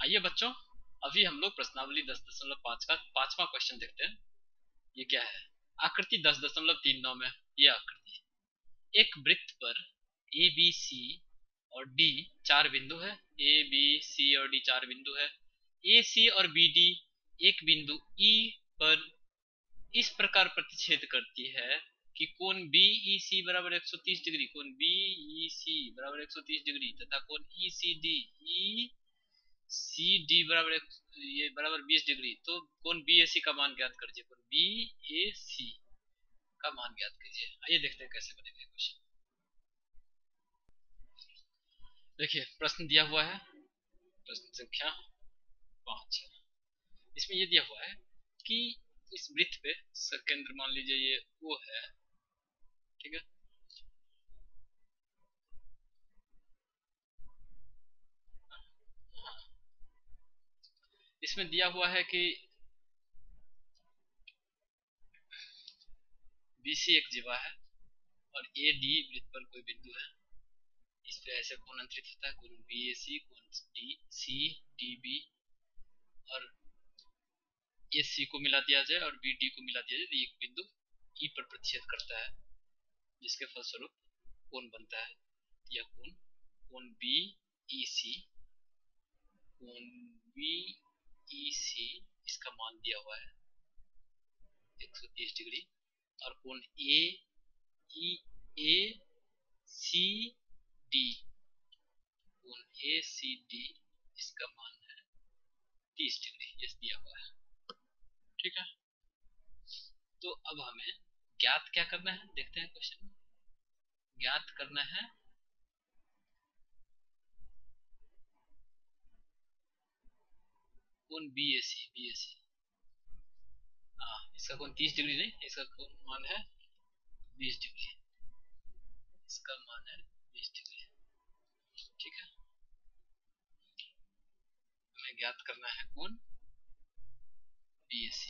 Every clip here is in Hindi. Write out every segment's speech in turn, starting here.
आइए बच्चों, अभी हम लोग प्रश्नावली 10.5 का 5वां क्वेश्चन देखते हैं। ये क्या है? आकृति 10.39 में ये आकृति है। एक वृत्त पर ए बी सी और डी चार बिंदु है। ए बी सी और डी चार बिंदु है। ए सी और बी डी एक बिंदु ई पर इस प्रकार प्रतिच्छेद करती है कि कोण बी ई सी बराबर 130 डिग्री, कोण बी ई सी बराबर 130 डिग्री तथा कोण ई सी डी बराबर ये बराबर 20 डिग्री। तो कोण बी ए सी का मान ज्ञात कीजिए। कोण बी ए सी का मान ज्ञात कीजिए। आइए देखते हैं कैसे बनेगा क्वेश्चन। देखिए प्रश्न दिया हुआ है, प्रश्न संख्या 5 है। इसमें ये दिया हुआ है कि इस वृत्त पे केंद्र मान लीजिए ये वो है, ठीक है। इसमें दिया हुआ है कि BC एक जीवा है और AD वृत्त पर कोई बिंदु है। इस पे ऐसे कोण अंतरित होता है, कोण BAC, कोण CDB और AC को मिला दिया जाए और BD को मिला दिया जाए तो एक बिंदु E पर प्रतिच्छेद करता है, जिसके फलस्वरूप कोण बनता है यह कोण, कोण BEC, कोण BEC इसका मान दिया हुआ है 130 डिग्री और कोण ACD, कोण ACD इसका मान है 30 डिग्री, ये दिया हुआ है, ठीक है। तो अब हमें ज्ञात क्या करना है, देखते हैं क्वेश्चन में। ज्ञात करना है कोण BAC, हाँ इसका कोण 30 डिग्री नहीं, इसका कोण मान है 20 डिग्री, इसका मान है 20 डिग्री, ठीक है। हमें ज्ञात करना है कोण BAC,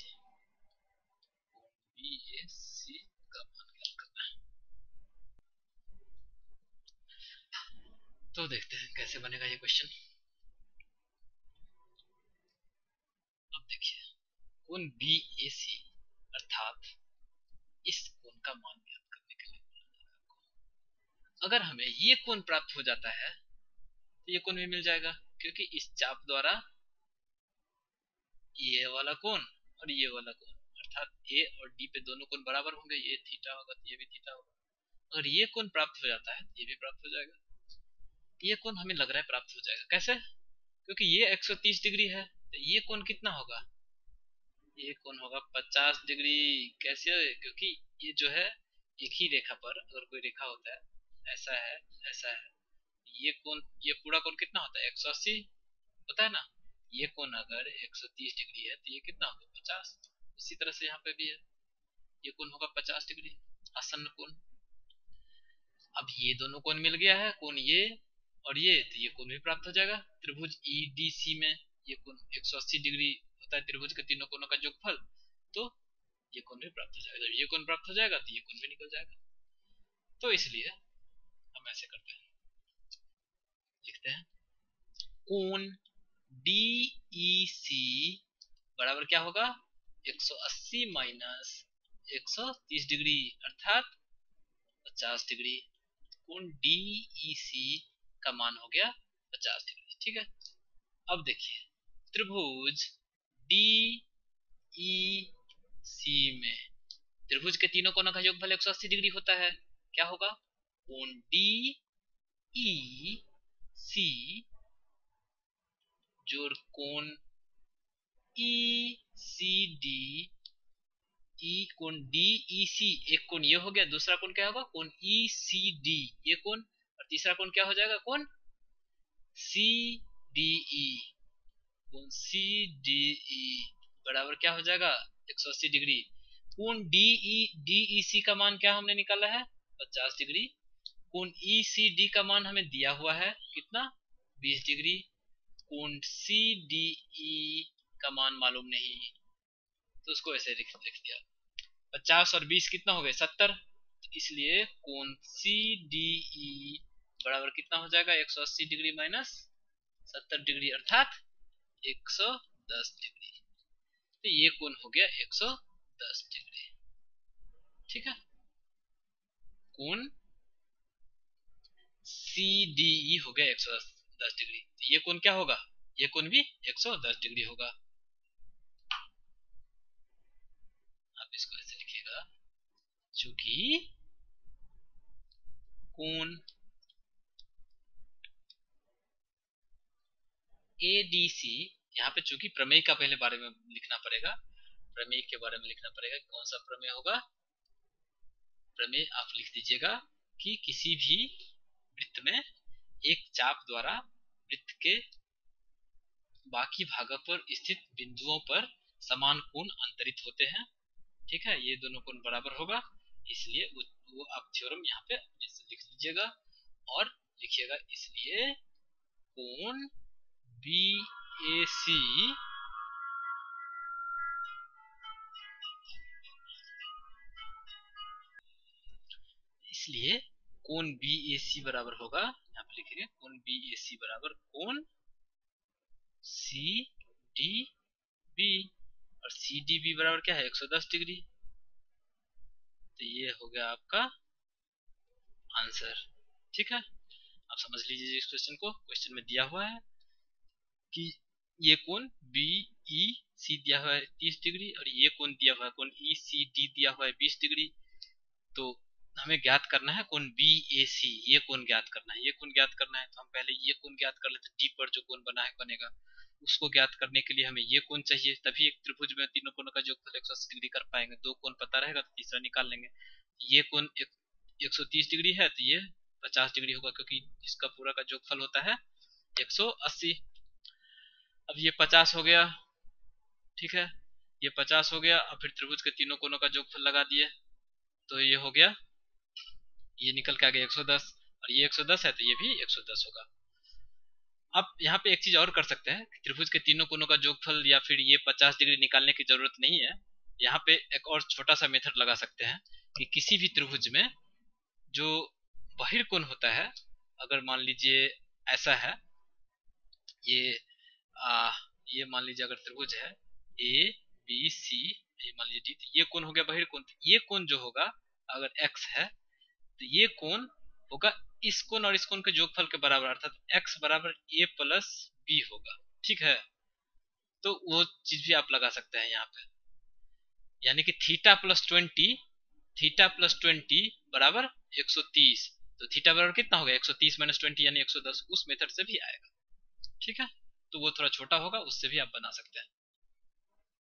कोण BAC का मान ज्ञात करना है। तो देखते हैं कैसे बनेगा ये क्वेश्चन। अब देखिए कोण BAC अर्थात इस कोण का मान ज्ञात करने के लिए अगर हमें ये कोण प्राप्त हो जाता है तो ये कोण भी मिल जाएगा, क्योंकि इस चाप द्वारा ये वाला कोण और ये वाला कोण अर्थात A और D पे दोनों कोण बराबर होंगे, ये थीटा होगा तो ये भी थीटा होगा। अगर ये कोण प्राप्त हो जाता है तो ये भी प्राप्त हो जाएगा। ये कोण हमें लग रहा है प्राप्त हो जाएगा, कैसे? क्योंकि ये 130 डिग्री है तो ये कोण कितना होगा, ये कोण होगा 50 डिग्री। कैसे? क्योंकि ये जो है एक ही रेखा पर अगर कोई रेखा होता है ऐसा है ऐसा है, ये कोण ये पूरा कोण कितना होता है 180 होता है ना। ये कोण अगर 130 डिग्री है तो ये कितना होगा 50। उसी तरह से यहाँ पे भी है, ये कोण होगा 50 डिग्री आसन्न कोण। अब ये दोनों कोण मिल गया है, कोण ये और ये, तो ये कोण भी प्राप्त हो जाएगा। त्रिभुज EDC में ये कोण 180 डिग्री होता है, त्रिभुज के तीनों कोणों का योगफल, तो ये कोण भी प्राप्त हो जाएगा। जब ये कोण प्राप्त हो जाएगा तो ये कोण भी निकल जाएगा। तो इसलिए हम ऐसे करते हैं, लिखते हैं कोण DEC बराबर क्या होगा 180 माइनस 130 डिग्री अर्थात 50 डिग्री। कोण DEC का मान हो गया 50 डिग्री, ठीक है। अब देखिए त्रिभुज DEC में त्रिभुज के तीनों कोणों का योगफल 180 डिग्री होता है, क्या होगा कोण DEC जोड़ कोण ECD, कोण DEC, एक कोण ये हो गया, दूसरा कोण क्या होगा कोण ECD ये कोण, और तीसरा कोण क्या हो जाएगा कोण CDE, कोण CDE बराबर क्या हो जाएगा 180 डिग्री। कोण DEC का मान क्या हमने निकाला है 50 डिग्री। कोण ECD का मान हमें दिया हुआ है कितना 20 डिग्री। कोण CDE का मान मालूम नहीं तो उसको ऐसे लिख दिया। 50 और 20 कितना हो गए 70, तो इसलिए कोण CDE बराबर कितना हो जाएगा 180 डिग्री माइनस 70 डिग्री अर्थात 110 डिग्री। तो ये कोण हो गया 110 डिग्री। ठीक है, कोण CDE हो गया 110 डिग्री। तो ये कोण क्या होगा, ये कोण भी 110 डिग्री होगा। आप इसको ऐसे लिखिएगा, चूंकि कोण ADC, यहाँ पे चूंकि प्रमेय का पहले बारे में लिखना पड़ेगा, प्रमेय के बारे में लिखना पड़ेगा। कौन सा प्रमेय होगा, प्रमेय आप लिख दीजिएगा कि किसी भी वृत्त में एक चाप द्वारा वृत्त के बाकी भागों पर स्थित बिंदुओं पर समान कोण अंतरित होते हैं। ठीक है, ये दोनों कोण बराबर होगा, इसलिए वो आप थ्योरम यहाँ पे लिख लीजिएगा और लिखिएगा, इसलिए कोण BAC इसलिए कोण BAC बराबर होगा, यहाँ पे लिखेंगे कोण BAC बराबर कोण CDB, और CDB बराबर क्या है 110 डिग्री। तो ये हो गया आपका आंसर। ठीक है, आप समझ लीजिए इस क्वेश्चन को। क्वेश्चन में दिया हुआ है कि ये कोण BEC दिया हुआ है 30 डिग्री और ये कोण दिया हुआ है कोण ECD दिया हुआ है 20 डिग्री। तो हमें ज्ञात करना है कोण BAC, ये कोण ज्ञात करना है, ये कोण ज्ञात करना है। तो हम पहले ये कोण ज्ञात कर लेते हैं, डी पर जो कोण बनेगा उसको ज्ञात करने के लिए हमें ये कोण चाहिए, तभी एक त्रिभुज में तीनों कोणों का योगफल 180 डिग्री कर पाएंगे। दो कोण पता रहेगा तो तीसरा निकाल लेंगे। ये कोण 130 डिग्री है तो ये 50 डिग्री होगा, क्योंकि इसका पूरा का योगफल होता है 180। अब ये 50 हो गया, ठीक है, ये 50 हो गया। अब फिर त्रिभुज के तीनों कोणों का योगफल लगा दिए तो ये हो गया, ये निकल के आ गया 110, और ये 110 है तो ये भी 110 होगा। अब यहाँ पे एक चीज और कर सकते हैं, त्रिभुज के तीनों कोणों का योगफल या फिर ये 50 डिग्री निकालने की जरूरत नहीं है। यहाँ पे एक और छोटा सा मेथड लगा सकते हैं कि किसी भी त्रिभुज में जो बहिर्कोण होता है, अगर मान लीजिए ऐसा है, ये ये मान लीजिए अगर त्रिभुज है ABC, ये मान लीजिए D, तो ये कोण हो गया बहिर्कोण। ये कोण जो होगा अगर x है तो ये कोण होगा इस कोण और इस कोण के योगफल के बराबर, अर्थात x बराबर A प्लस B होगा। ठीक है, तो वो चीज भी आप लगा सकते हैं यहाँ पे, यानी कि थीटा प्लस 20 बराबर 130। तो थीटा बराबर कितना होगा 130 माइनस 20 यानी 110, उस मेथड से भी आएगा। ठीक है, तो वो थोड़ा छोटा होगा, उससे भी आप बना सकते हैं।